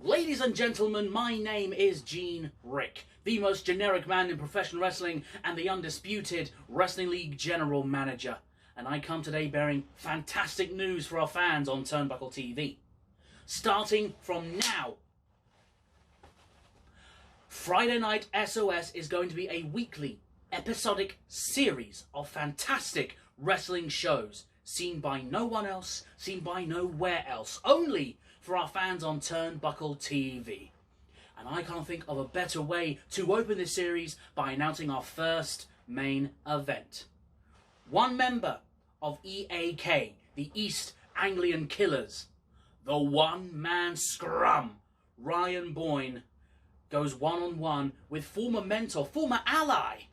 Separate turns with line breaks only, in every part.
Ladies and gentlemen, my name is Gene Rick, the most generic man in professional wrestling and the undisputed Wrestling League General Manager. And I come today bearing fantastic news for our fans on Turnbuckle TV. Starting from now, Friday Night SOS is going to be a weekly, episodic series of fantastic wrestling shows, seen by no one else, seen by nowhere else, only for our fans on Turnbuckle TV. And I can't think of a better way to open this series by announcing our first main event. One member of EAK, the East Anglian Killers, the one-man scrum, Ryan Boyne, goes one-on-one with former mentor, former ally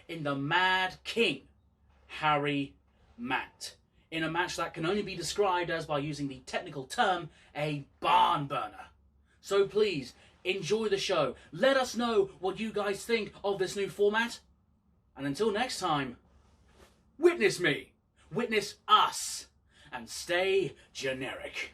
in the Mad King, Harry Mant, in a match that can only be described as, by using the technical term, a barn burner. So please, enjoy the show. Let us know what you guys think of this new format. And until next time, witness me, witness us, and stay generic.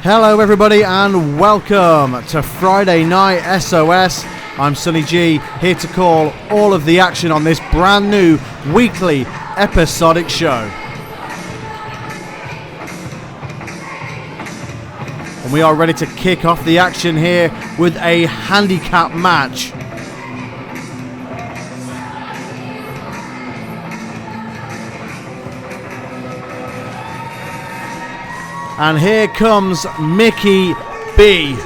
Hello everybody and welcome to Friday Night SOS. I'm Sonny G, here to call all of the action on this brand new weekly episodic show. And we are ready to kick off the action here with a handicap match. And here comes Mickey B.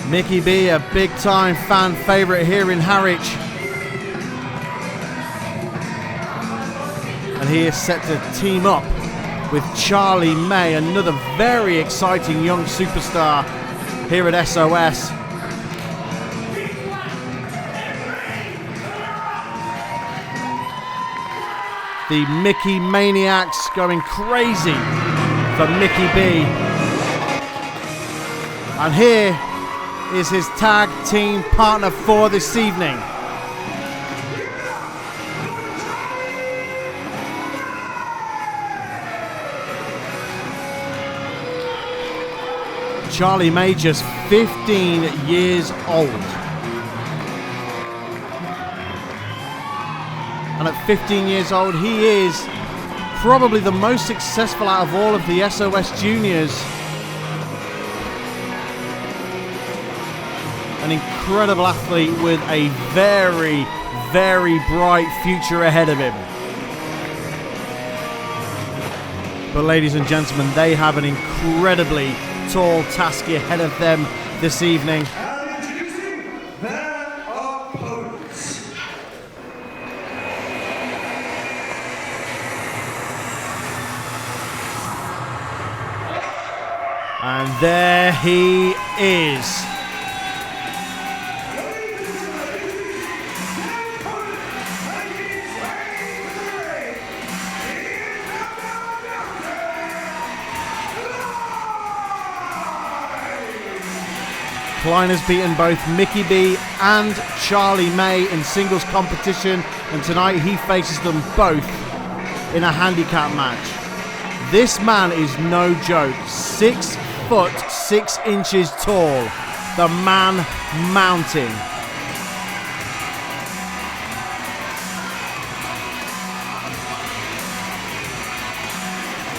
Mickey B, a big time fan favourite here in Harwich. And he is set to team up with Charlie May, another very exciting young superstar here at SOS. The Mickey Maniacs going crazy for Mickey B. And here is his tag team partner for this evening. Charlie May, just 15 years old. And at 15 years old, he is probably the most successful out of all of the SOS juniors. An incredible athlete with a very, very bright future ahead of him. But ladies and gentlemen, they have an incredibly tall task ahead of them this evening.
And introducing their opponents.
And there he is. Klein has beaten both Mickey B and Charlie May in singles competition, and tonight he faces them both in a handicap match. This man is no joke, 6 foot 6 inches tall, the man mountain.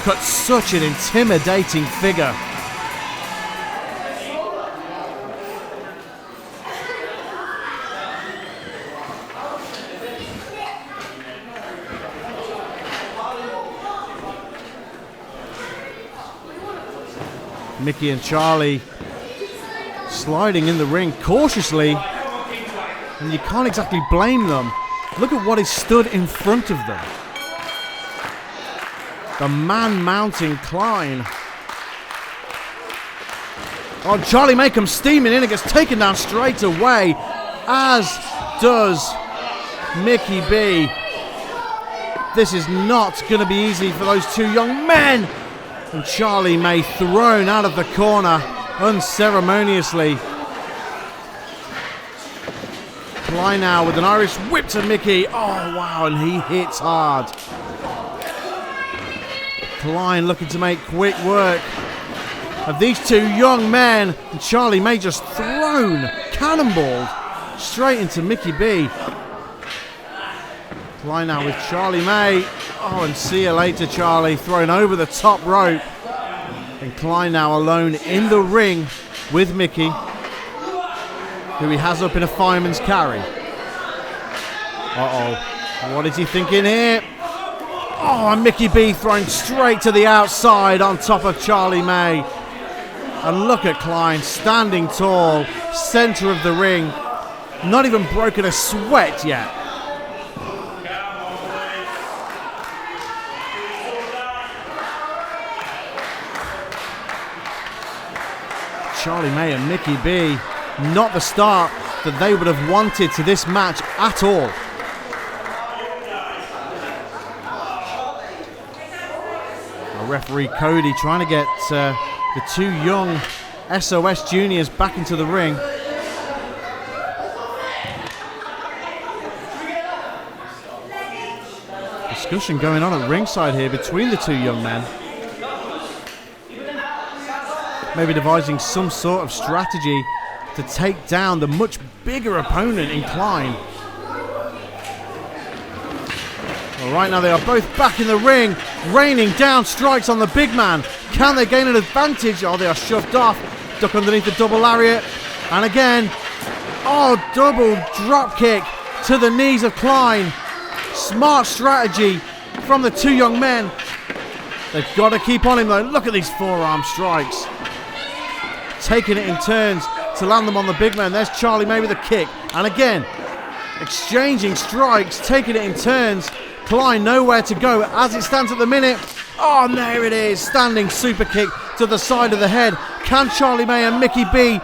Cut such an intimidating figure. Mickey and Charlie sliding in the ring cautiously, and you can't exactly blame them. Look at what is stood in front of them. The man mounting Klein. Oh, Charlie May comes steaming in and gets taken down straight away, as does Mickey B. This is not going to be easy for those two young men. And Charlie May thrown out of the corner unceremoniously. Klein now with an Irish whip to Mickey. Oh, wow, and he hits hard. Klein looking to make quick work of these two young men. And Charlie May just thrown, cannonballed straight into Mickey B. Klein now with Charlie May. Oh, and see you later, Charlie. Thrown over the top rope. And Klein now alone in the ring with Mickey, who he has up in a fireman's carry. Uh-oh. What is he thinking here? Oh, and Mickey B thrown straight to the outside on top of Charlie May. And look at Klein standing tall, center of the ring. Not even broken a sweat yet. Charlie May and Mickey B, not the start that they would have wanted to this match at all. Referee Cody trying to get the two young SOS juniors back into the ring. Discussion going on at ringside here between the two young men. Maybe devising some sort of strategy to take down the much bigger opponent in Klein. Well, right now they are both back in the ring, raining down strikes on the big man. Can they gain an advantage? Oh, they are shoved off. Duck underneath the double lariat. And again, oh, double drop kick to the knees of Klein. Smart strategy from the two young men. They've got to keep on him though. Look at these forearm strikes. Taking it in turns to land them on the big man. There's Charlie May with a kick. And again, exchanging strikes, taking it in turns. Klein nowhere to go as it stands at the minute. Oh, and there it is. Standing super kick to the side of the head. Can Charlie May and Mickey B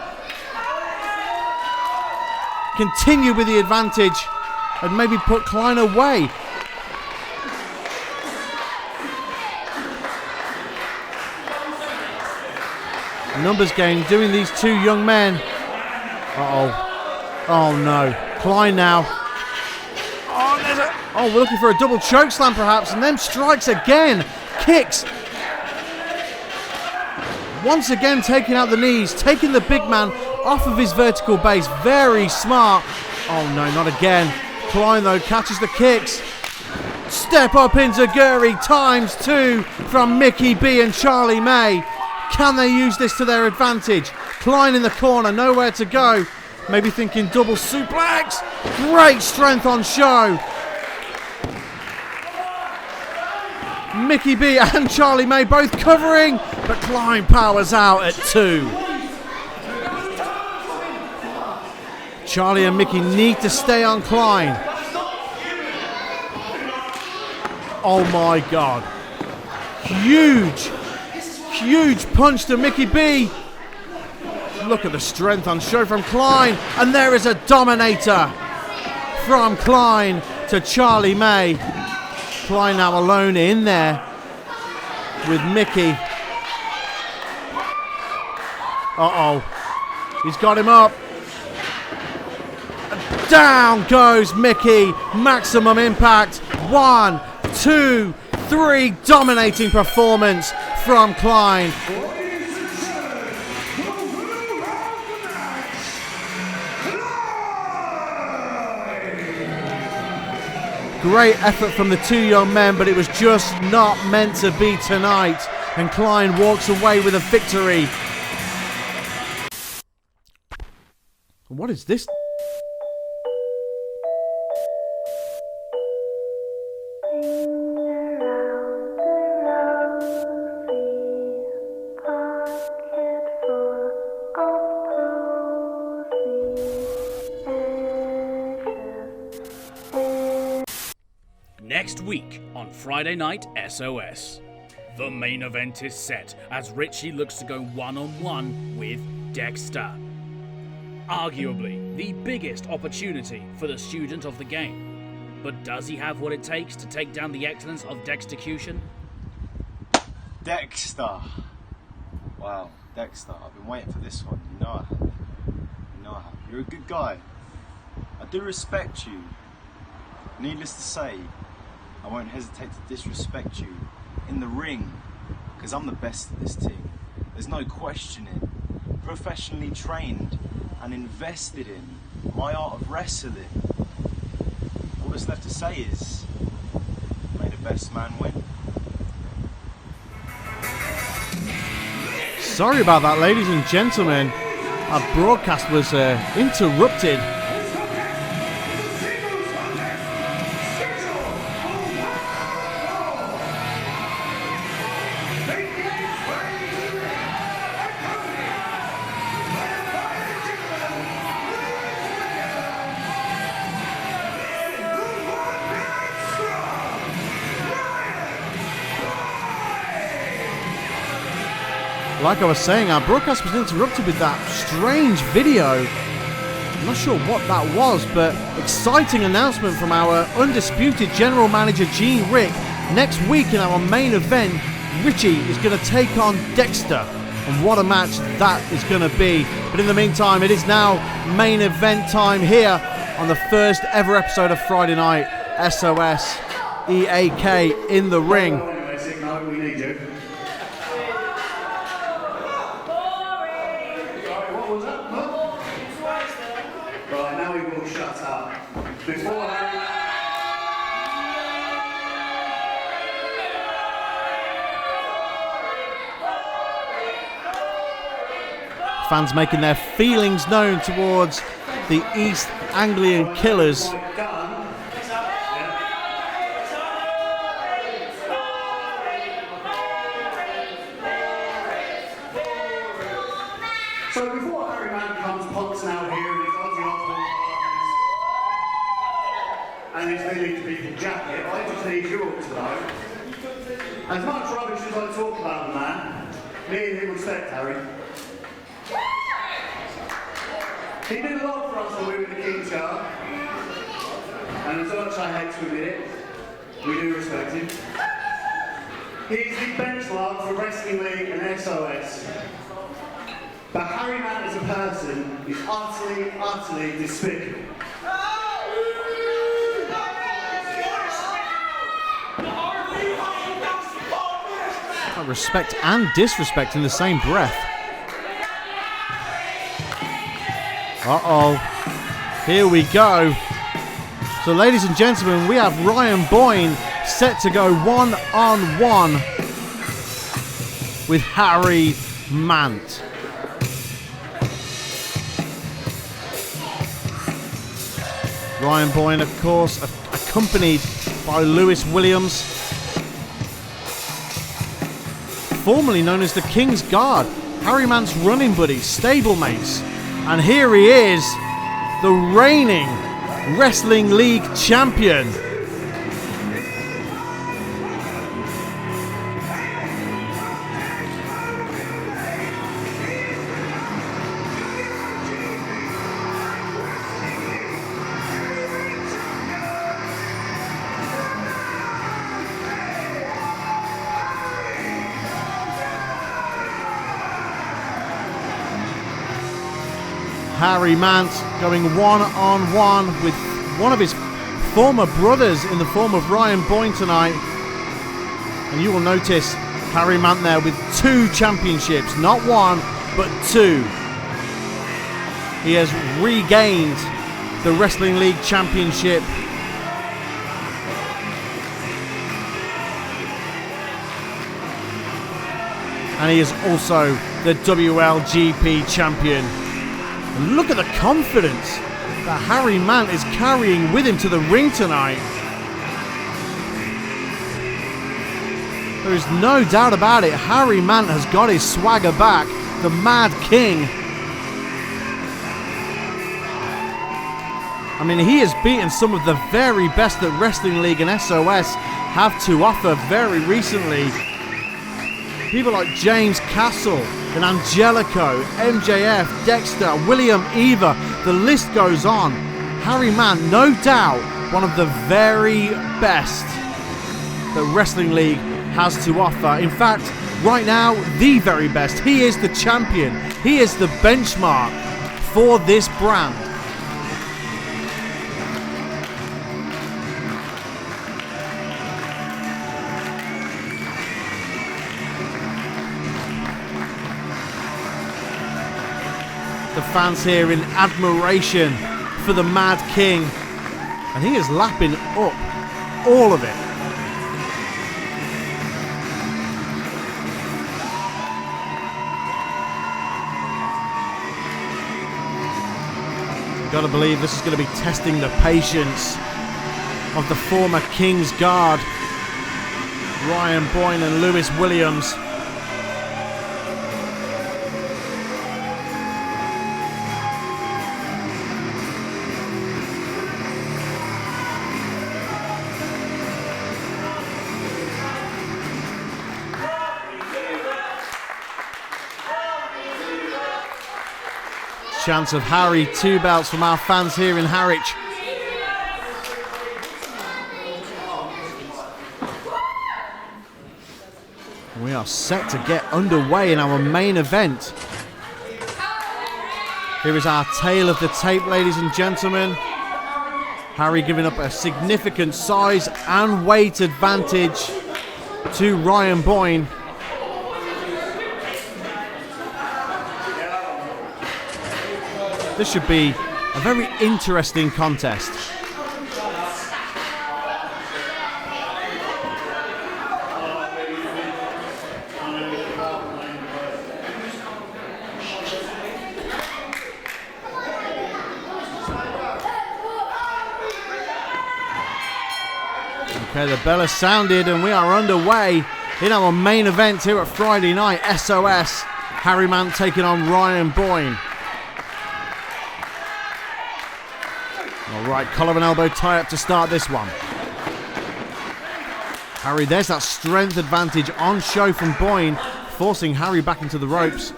continue with the advantage and maybe put Klein away? Numbers game doing these two young men. Uh-oh. Oh, no. Klein now. Oh, we're looking for a double choke slam perhaps, and then strikes again. Kicks. Once again taking out the knees, taking the big man off of his vertical base. Very smart. Oh no, not again. Klein though catches the kicks. Step up into Guri ×2 from Mickey B and Charlie May. Can they use this to their advantage? Klein in the corner, nowhere to go. Maybe thinking double suplex. Great strength on show. Mickey B and Charlie May both covering, but Klein powers out at 2. Charlie and Mickey need to stay on Klein. Oh my God. Huge punch to Mickey B. Look at the strength on show from Klein. And there is a dominator from Klein to Charlie May. Klein now alone in there with Mickey. Uh-oh. He's got him up. Down goes Mickey. Maximum impact. 1, 2, 3. Dominating performance from Klein. Great effort from the two young men, but it was just not meant to be tonight. And Klein walks away with a victory. What is this?
next week on Friday Night SOS. The main event is set as Richie looks to go one-on-one with Dexter. Arguably the biggest opportunity for the student of the game. But does he have what it takes to take down the excellence of Dextercution?
Dexter. Wow, Dexter, I've been waiting for this one. You know I have. You know I have. You're a good guy. I do respect you. Needless to say, I won't hesitate to disrespect you in the ring, because I'm the best at this team. There's no questioning. Professionally trained and invested in my art of wrestling. All that's left to say is, may the best man win.
Sorry about that, ladies and gentlemen. Our broadcast was interrupted. Like I was saying, our broadcast was interrupted with that strange video. I'm not sure what that was, but exciting announcement from our undisputed general manager Gene Rick. Next week in our main event, Richie is going to take on Dexter. And what a match that is going to be. But in the meantime, it is now main event time here on the first ever episode of Friday Night SOS. EAK in the ring. Fans making their feelings known towards the East Anglian Killers.
So before Harry Mant comes pouncing out here in his Aussie Osborne and his Billy to People jacket, I just need you all to know, as much rubbish as I talk about the man, me and him respect Harry. He did a lot for us when we were in the King's Guard, and as much I hate to admit it, we do respect him. He's the benchmark for Wrestling League and SOS. But Harry Mant as a person is utterly despicable.
Respect and disrespect in the same breath. Uh-oh. Here we go. So, ladies and gentlemen, we have Ryan Boyne set to go one-on-one with Harry Mant. Ryan Boyne, of course, accompanied by Lewis Williams, formerly known as the King's Guard, Harry Mant's running buddy, stablemates. And here he is, the reigning Wrestling League champion. Harry Mant going one-on-one with one of his former brothers in the form of Ryan Boyne tonight. And you will notice Harry Mant there with 2 championships, not 1, but 2. He has regained the Wrestling League Championship. And he is also the WLGP champion. And look at the confidence that Harry Mant is carrying with him to the ring tonight. There is no doubt about it. Harry Mant has got his swagger back. The Mad King. I mean, he has beaten some of the very best that Wrestling League and SOS have to offer very recently. People like James Castle and Angelico, MJF, Dexter, William Eva, the list goes on. Harry Mant, no doubt, one of the very best that Wrestling League has to offer. In fact, right now, the very best. He is the champion. He is the benchmark for this brand. The fans here in admiration for the Mad King, and he is lapping up all of it. You've got to believe this is going to be testing the patience of the former King's Guard, Ryan Boyne and Lewis Williams. Chance of Harry, 2 belts from our fans here in Harwich. We are set to get underway in our main event. Here is our tale of the tape, ladies and gentlemen. Harry giving up a significant size and weight advantage to Ryan Boyne. This should be a very interesting contest. Okay, the bell has sounded and we are underway in our main event here at Friday night. SOS, Harry Mant taking on Ryan Boyne. Alright, collar and elbow tie up to start this one. Harry, there's that strength advantage on show from Boyne, forcing Harry back into the ropes.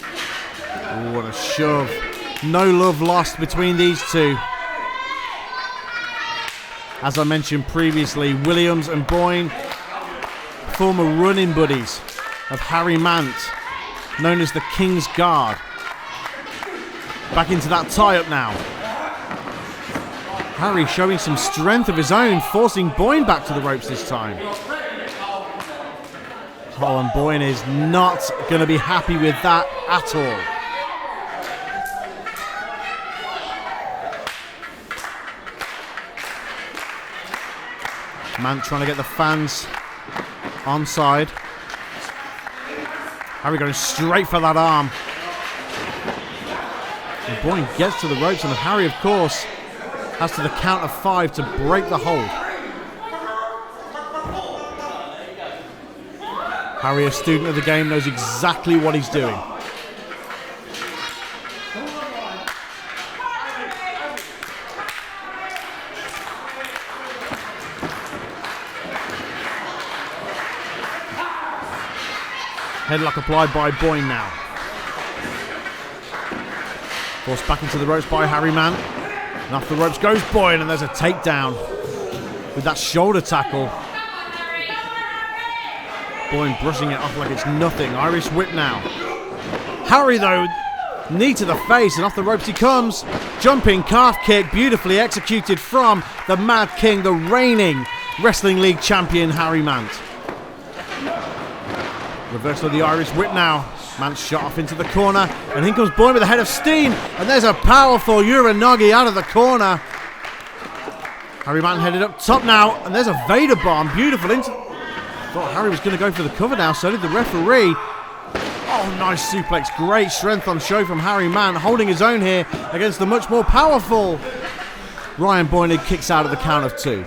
Oh, what a shove. No love lost between these two. As I mentioned previously, Williams and Boyne, former running buddies of Harry Mant, known as the King's Guard. Back into that tie-up now. Harry showing some strength of his own, forcing Boyne back to the ropes this time. Oh, and Boyne is not going to be happy with that at all. Mant trying to get the fans on side. Harry going straight for that arm. And Boyne gets to the ropes, and Harry, of course, has to the count of 5 to break the hold. Harry, a student of the game, knows exactly what he's doing. Headlock applied by Boyne now. Forced back into the ropes by Harry Mant. And off the ropes goes Boyne, and there's a takedown with that shoulder tackle. Boyne brushing it off like it's nothing. Irish whip now. Harry, though, knee to the face, and off the ropes he comes. Jumping calf kick, beautifully executed from the Mad King, the reigning Wrestling League champion, Harry Mant. Reversal of the Irish whip now. Mant shot off into the corner, and in comes Boyne with a head of steam, and there's a powerful Uranagi out of the corner. Harry Mant headed up top now, and there's a Vader bomb, beautiful into... Thought Harry was going to go for the cover now, so did the referee. Oh, nice suplex, great strength on show from Harry Mant, holding his own here against the much more powerful Ryan Boyne. He kicks out at the count of 2.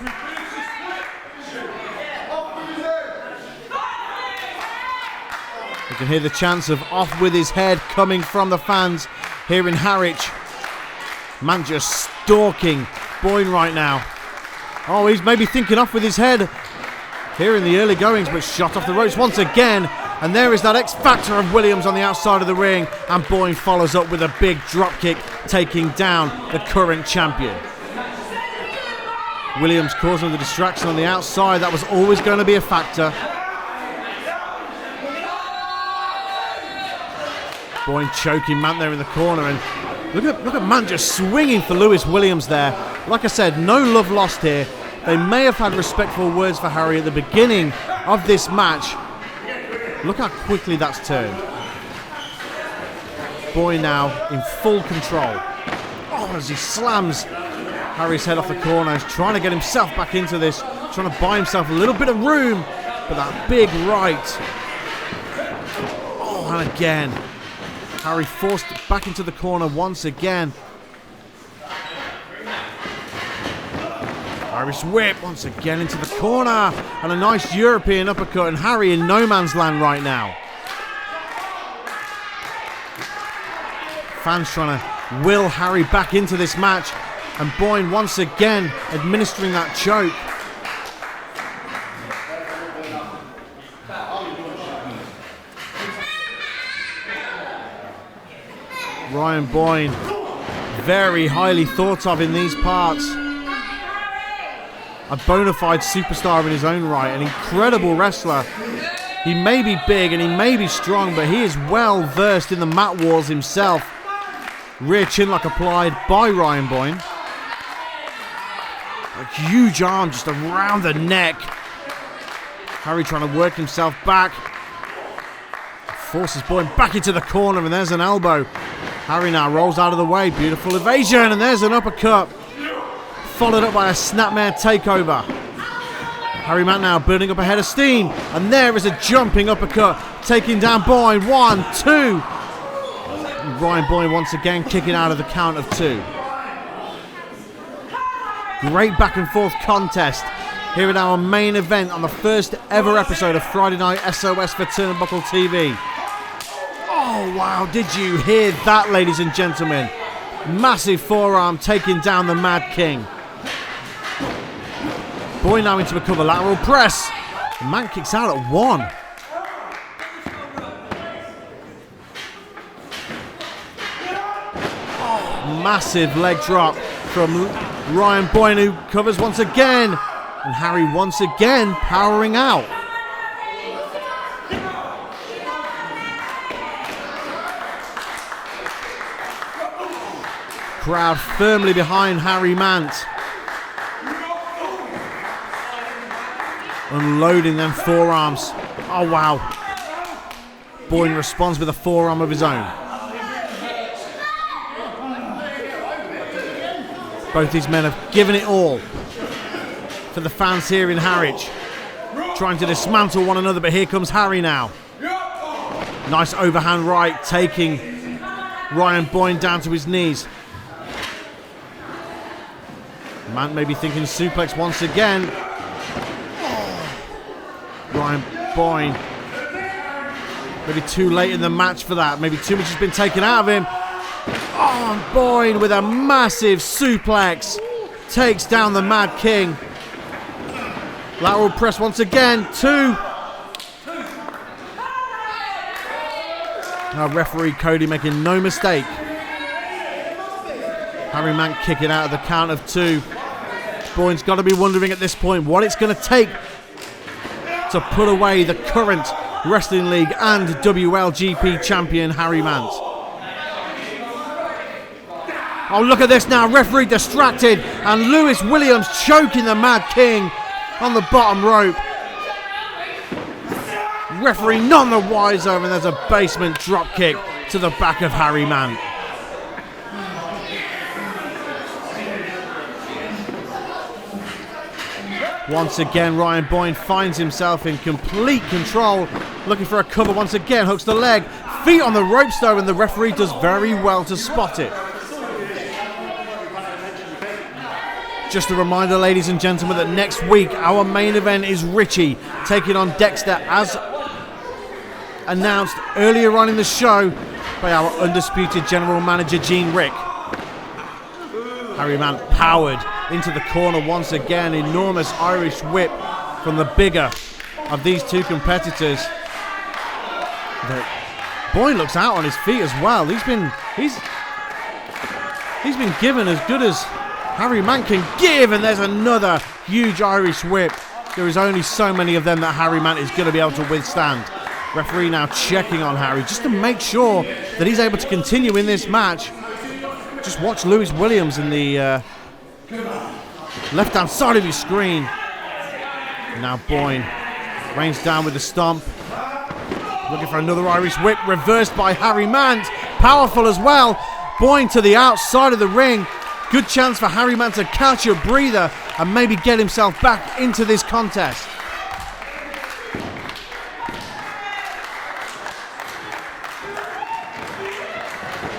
You can hear the chants of "off with his head" coming from the fans here in Harwich. Mant just stalking Boyne right now. Oh, he's maybe thinking off with his head here in the early goings, but shot off the ropes once again. And there is that X Factor of Williams on the outside of the ring, and Boyne follows up with a big drop kick, taking down the current champion. Williams causing the distraction on the outside. That was always going to be a factor. Boyne choking Mant there in the corner, and look at Mant just swinging for Lewis Williams there. Like I said, no love lost here. They may have had respectful words for Harry at the beginning of this match. Look how quickly that's turned. Boyne now in full control. Oh, as he slams Harry's head off the corner. He's trying to get himself back into this, trying to buy himself a little bit of room. But that big right. Oh, and again. Harry forced back into the corner once again. Irish whip once again into the corner. And a nice European uppercut. And Harry in no man's land right now. Fans trying to will Harry back into this match. And Boyne once again administering that choke. Ryan Boyne, very highly thought of in these parts. A bona fide superstar in his own right, an incredible wrestler. He may be big and he may be strong, but he is well versed in the mat wars himself. Rear chinlock applied by Ryan Boyne. A huge arm just around the neck. Harry trying to work himself back. Forces Boyne back into the corner, and there's an elbow. Harry now rolls out of the way. Beautiful evasion, and there's an uppercut. Followed up by a snapmare takeover. Harry Mant now building up a head of steam. And there is a jumping uppercut. Taking down Boyne. 1, 2. And Ryan Boyne once again kicking out of the count of 2. Great back and forth contest here at our main event on the first ever episode of Friday Night SOS for Turnbuckle TV. Oh wow, did you hear that, ladies and gentlemen? Massive forearm taking down the Mad King. Boyne now into a cover lateral press. Mant kicks out at 1. Oh, massive leg drop from Ryan Boyne, who covers once again. And Harry once again powering out. Crowd firmly behind Harry Mant. Unloading them forearms. Oh wow. Boyne responds with a forearm of his own. Both these men have given it all for the fans here in Harwich. Trying to dismantle one another, but here comes Harry now. Nice overhand right, taking Ryan Boyne down to his knees. Mant may be thinking suplex once again. Ryan Boyne, maybe too late in the match for that. Maybe too much has been taken out of him. Oh, and Boyne with a massive suplex takes down the Mad King. Lateral press once again. 2. Now referee Cody making no mistake. Harry Mant kicking out of the count of 2. Boyne's got to be wondering at this point what it's going to take to put away the current Wrestling League and WLGP champion Harry Mant. Oh, look at this now. Referee distracted, and Lewis Williams choking the Mad King on the bottom rope. Referee none the wiser, and there's a basement drop kick to the back of Harry Mant. Once again, Ryan Boyne finds himself in complete control, looking for a cover once again, hooks the leg, feet on the ropes though, and the referee does very well to spot it. Just a reminder, ladies and gentlemen, that next week our main event is Richie taking on Dexter, as announced earlier on in the show by our undisputed general manager Gene Rick. Harry Mant powered into the corner once again. Enormous Irish whip from the bigger of these two competitors. Boyne looks out on his feet as well. He's been given as good as Harry Mant can give, and there's another huge Irish whip. There is only so many of them that Harry Mant is going to be able to withstand. Referee now checking on Harry just to make sure that he's able to continue in this match. Just watch Lewis Williams in the left-hand side of your screen. Now Boyne rains down with the stomp. Looking for another Irish whip, reversed by Harry Mant. Powerful as well. Boyne to the outside of the ring. Good chance for Harry Mant to catch a breather and maybe get himself back into this contest.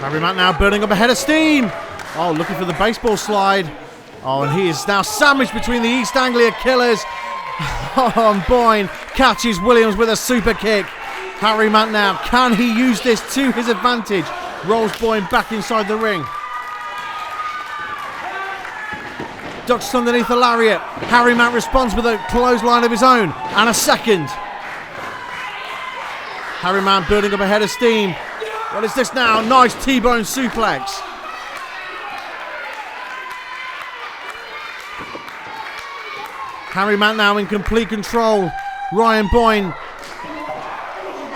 Harry Mant now burning up a head of steam. Oh, looking for the baseball slide. Oh, and he is now sandwiched between the East Anglia killers. Oh, and Boyne catches Williams with a super kick. Harry Mant now, can he use this to his advantage? Rolls Boyne back inside the ring. Ducks underneath the lariat. Harry Mant responds with a clothesline of his own. And a second. Harry Mant building up a head of steam. What is this now? Nice T-bone suplex. Harry Mant now in complete control. Ryan Boyne.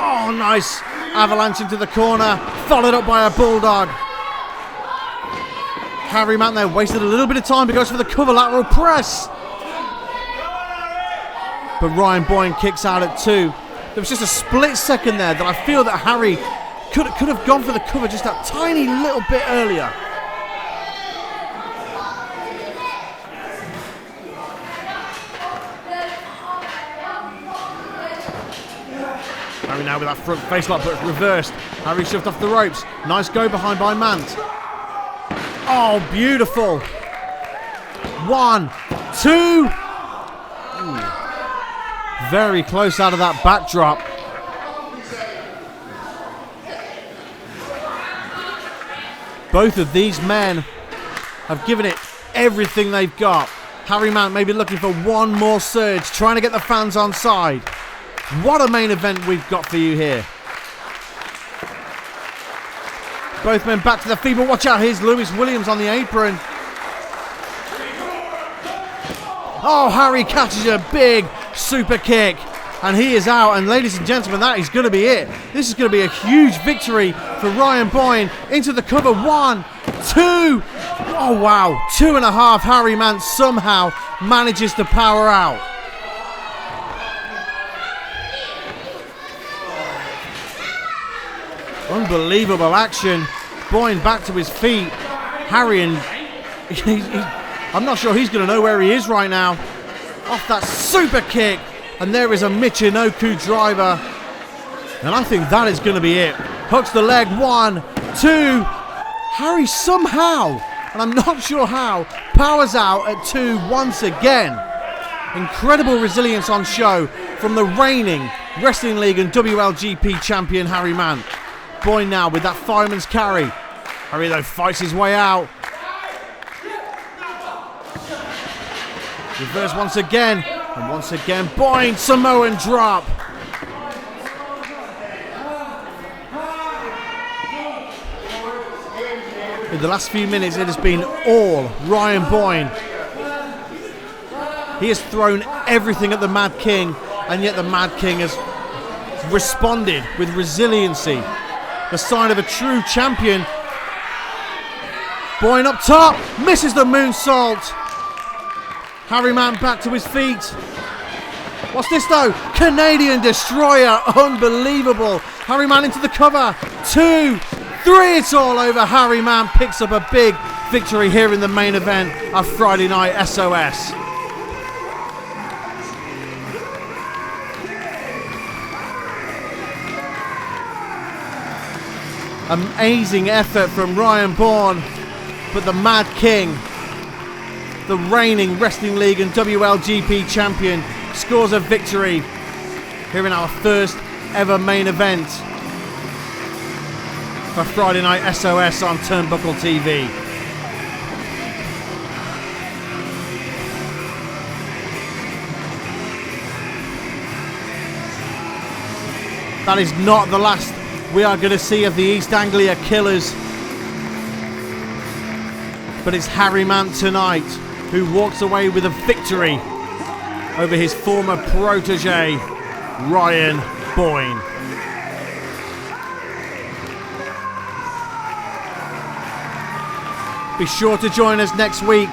Oh, nice avalanche into the corner. Followed up by a bulldog. Harry Mant there wasted a little bit of time, but goes for the cover lateral press. But Ryan Boyne kicks out at 2. There was just a split second there that I feel that Harry could have gone for the cover just that tiny little bit earlier. Harry now with that front face lock, but reversed. Harry shoved off the ropes. Nice go behind by Mant. Oh, beautiful. 1, 2. Ooh. Very close out of that backdrop. Both of these men have given it everything they've got. Harry Mant maybe looking for one more surge, trying to get the fans on side. What a main event we've got for you here. Both men back to the feet, but watch out, here's Lewis Williams on the apron. Oh, Harry catches a big super kick, and he is out. And ladies and gentlemen, that is going to be it. This is going to be a huge victory for Ryan Boyne. Into the cover, 1, 2. Oh, wow, 2.5. Harry Mant somehow manages to power out. Unbelievable action. Boyne back to his feet. Harry, and I'm not sure he's going to know where he is right now. Off that super kick. And there is a Michinoku driver. And I think that is going to be it. Hooks the leg. 1, 2. Harry somehow, and I'm not sure how, powers out at 2 once again. Incredible resilience on show from the reigning Wrestling League and WLGP champion Harry Mant. Boyne now with that fireman's carry. Harry though fights his way out. Reverse once again. And once again Boyne, Samoan drop. In the last few minutes it has been all Ryan Boyne. He has thrown everything at the Mad King, and yet the Mad King has responded with resiliency. The sign of a true champion. Boyne up top, misses the moonsault. Harry Mant back to his feet. What's this though? Canadian Destroyer, unbelievable. Harry Mant into the cover. 2, 3, it's all over. Harry Mant picks up a big victory here in the main event of Friday Night SOS. Amazing effort from Ryan Bourne, but the Mad King, the reigning Wrestling League and WLGP champion, scores a victory here in our first ever main event for Friday Night SOS on Turnbuckle TV. That is not the last we are going to see of the East Anglia Killers. But it's Harry Mant tonight who walks away with a victory over his former protege, Ryan Boyne. Be sure to join us next week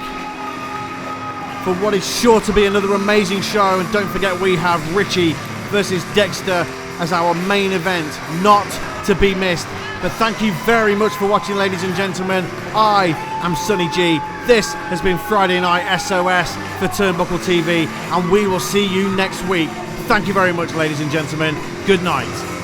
for what is sure to be another amazing show. And don't forget, we have Richie versus Dexter as our main event, not to be missed. But thank you very much for watching, ladies and gentlemen. I am Sonny G. This has been Friday Night SOS for Turnbuckle TV, and we will see you next week. Thank you very much, ladies and gentlemen. Good night.